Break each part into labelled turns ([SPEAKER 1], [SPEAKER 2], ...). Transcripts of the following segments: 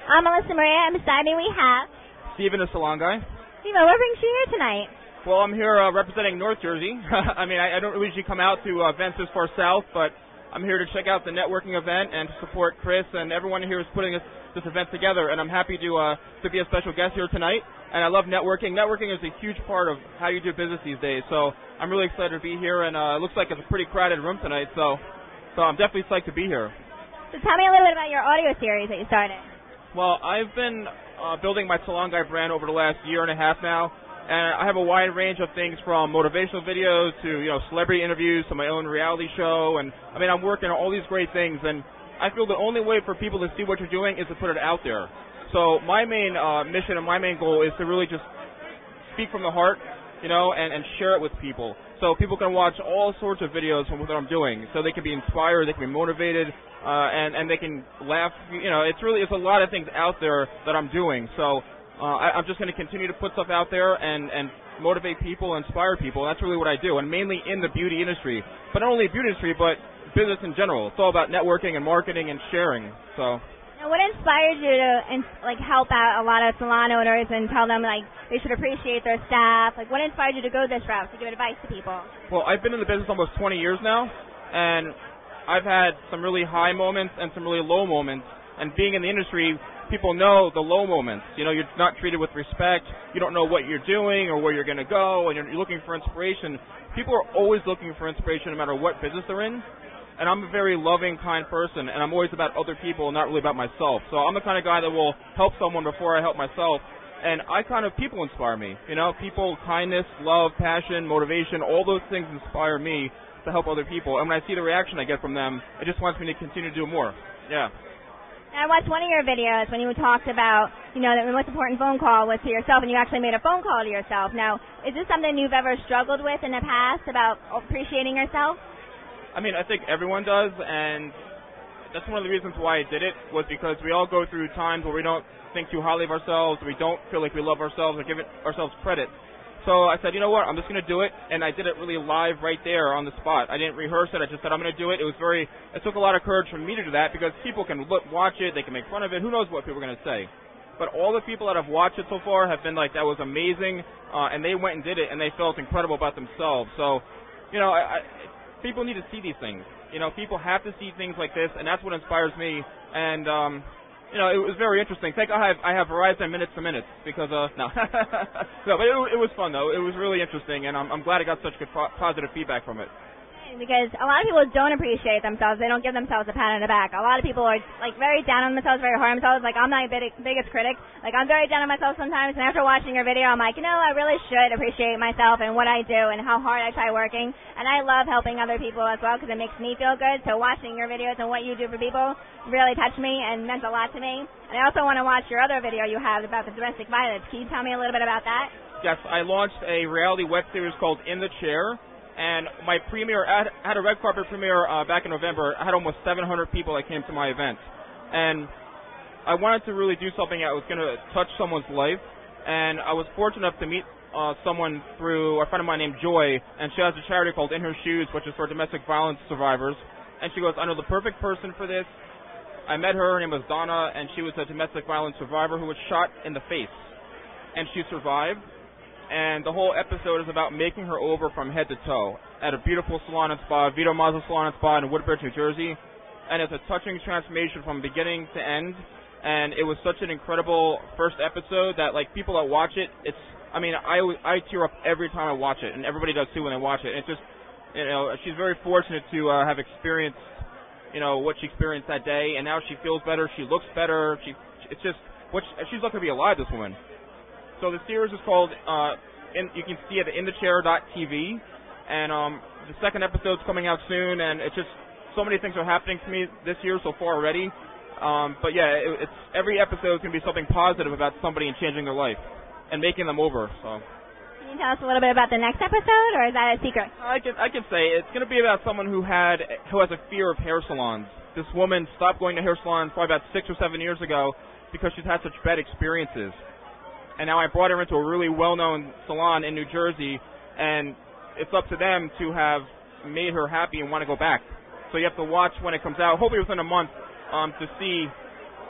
[SPEAKER 1] I'm Melissa Maria, and beside me we have...
[SPEAKER 2] Steven, the Salon Guy.
[SPEAKER 1] Steven, what brings you here tonight?
[SPEAKER 2] Well, I'm here representing North Jersey. I mean, I don't usually come out to events this far south, but I'm here to check out the networking event and to support Chris and everyone here who's putting this event together, and I'm happy to be a special guest here tonight. And I love networking. Networking is a huge part of how you do business these days, so I'm really excited to be here, and it looks like it's a pretty crowded room tonight, so I'm definitely psyched to be here.
[SPEAKER 1] So tell me a little bit about your audio series that you started.
[SPEAKER 2] Well, I've been building my Salon Guy brand over the last year and a half now, and I have a wide range of things from motivational videos to, celebrity interviews to my own reality show, and I mean, I'm working on all these great things, and I feel the only way for people to see what you're doing is to put it out there. So my main mission and my main goal is to really just speak from the heart, and share it with people. So people can watch all sorts of videos from what I'm doing, so they can be inspired, they can be motivated, and they can laugh. It's a lot of things out there that I'm doing. So I'm just going to continue to put stuff out there and motivate people, inspire people. That's really what I do, and mainly in the beauty industry. But not only beauty industry, but business in general. It's all about networking and marketing and sharing. So.
[SPEAKER 1] Now, what inspired you to help out a lot of salon owners and tell them they should appreciate their staff? What inspired you to go this route to give advice to people?
[SPEAKER 2] Well, I've been in the business almost 20 years now, and I've had some really high moments and some really low moments. And being in the industry, people know the low moments. You're not treated with respect. You don't know what you're doing or where you're going to go, and you're looking for inspiration. People are always looking for inspiration no matter what business they're in. And I'm a very loving, kind person, and I'm always about other people, not really about myself. So I'm the kind of guy that will help someone before I help myself. And people inspire me. People, kindness, love, passion, motivation, all those things inspire me to help other people. And when I see the reaction I get from them, it just wants me to continue to do more. Yeah.
[SPEAKER 1] I watched one of your videos when you talked about, that the most important phone call was to yourself, and you actually made a phone call to yourself. Now, is this something you've ever struggled with in the past about appreciating yourself?
[SPEAKER 2] I mean, I think everyone does, and that's one of the reasons why I did it, was because we all go through times where we don't think too highly of ourselves, we don't feel like we love ourselves or give ourselves credit. So I said, you know what, I'm just going to do it, and I did it really live right there on the spot. I didn't rehearse it, I just said I'm going to do it. It took a lot of courage for me to do that, because people can watch it, they can make fun of it, who knows what people are going to say. But all the people that have watched it so far have been like, that was amazing, and they went and did it, and they felt incredible about themselves. So, people need to see these things. People have to see things like this, and that's what inspires me. And it was very interesting. Thank God I have Verizon minutes to minutes because no, but it was fun though. It was really interesting, and I'm glad I got such good positive feedback from it.
[SPEAKER 1] Because a lot of people don't appreciate themselves. They don't give themselves a pat on the back. A lot of people are very down on themselves, very hard on themselves. I'm my biggest critic. I'm very down on myself sometimes, and after watching your video, I'm like, I really should appreciate myself and what I do and how hard I try working. And I love helping other people as well because it makes me feel good. So watching your videos and what you do for people really touched me and meant a lot to me. And I also want to watch your other video you have about the domestic violence. Can you tell me a little bit about that?
[SPEAKER 2] Yes, I launched a reality web series called In the Chair. And my premiere, I had a red carpet premiere back in November. I had almost 700 people that came to my event. And I wanted to really do something that was going to touch someone's life. And I was fortunate enough to meet someone through a friend of mine named Joy. And she has a charity called In Her Shoes, which is for domestic violence survivors. And she goes, I know the perfect person for this. I met her name was Donna, and she was a domestic violence survivor who was shot in the face. And she survived. And the whole episode is about making her over from head to toe at a beautiful salon and spa, Vito Mazza Salon and Spa in Woodbridge, New Jersey. And it's a touching transformation from beginning to end. And it was such an incredible first episode that, people that watch it, I tear up every time I watch it, and everybody does too when they watch it. And it's just, she's very fortunate to have experienced, what she experienced that day. And now she feels better, she looks better. She's lucky to be alive, this woman. So the series is called, you can see it at inthechair.tv, and the second episode's coming out soon, and it's just, so many things are happening to me this year so far already. But yeah, it's every episode can be something positive about somebody and changing their life, and making them over, so.
[SPEAKER 1] Can you tell us a little bit about the next episode, or is that a secret?
[SPEAKER 2] I can say, it's going to be about someone who has a fear of hair salons. This woman stopped going to hair salons probably about 6 or 7 years ago because she's had such bad experiences. And now I brought her into a really well-known salon in New Jersey, and it's up to them to have made her happy and want to go back. So you have to watch when it comes out, hopefully within a month, to see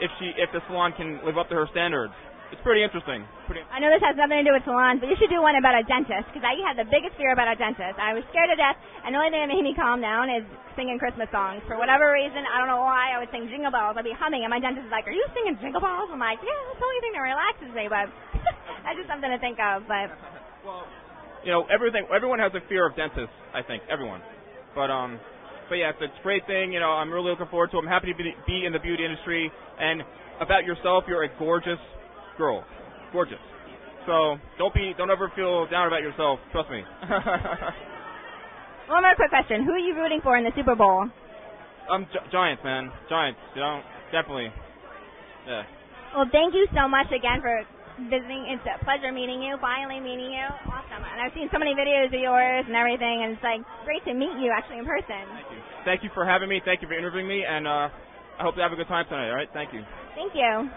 [SPEAKER 2] if the salon can live up to her standards. It's pretty interesting.
[SPEAKER 1] I know this has nothing to do with salons, but you should do one about a dentist, because I had the biggest fear about a dentist. I was scared to death, and the only thing that made me calm down is singing Christmas songs. For whatever reason, I don't know why, I would sing Jingle Bells. I'd be humming, and my dentist is like, are you singing Jingle Bells? I'm like, yeah, that's the only thing that relaxes me, but that's just something to think of. But
[SPEAKER 2] well, you know, everyone has a fear of dentists, I think, everyone. But yeah, it's a great thing. You know, I'm really looking forward to it. I'm happy to be in the beauty industry. And about yourself, you're a gorgeous girl. Gorgeous. So don't ever feel down about yourself. Trust me.
[SPEAKER 1] One more quick question. Who are you rooting for in the Super Bowl?
[SPEAKER 2] Giants, man. Giants. You know, definitely. Yeah.
[SPEAKER 1] Well, thank you so much again for visiting. It's a pleasure meeting you, finally meeting you. Awesome. And I've seen so many videos of yours and everything, and it's like great to meet you actually in person.
[SPEAKER 2] Thank you. Thank you for having me. Thank you for interviewing me, and I hope you have a good time tonight, all right? Thank you.
[SPEAKER 1] Thank you.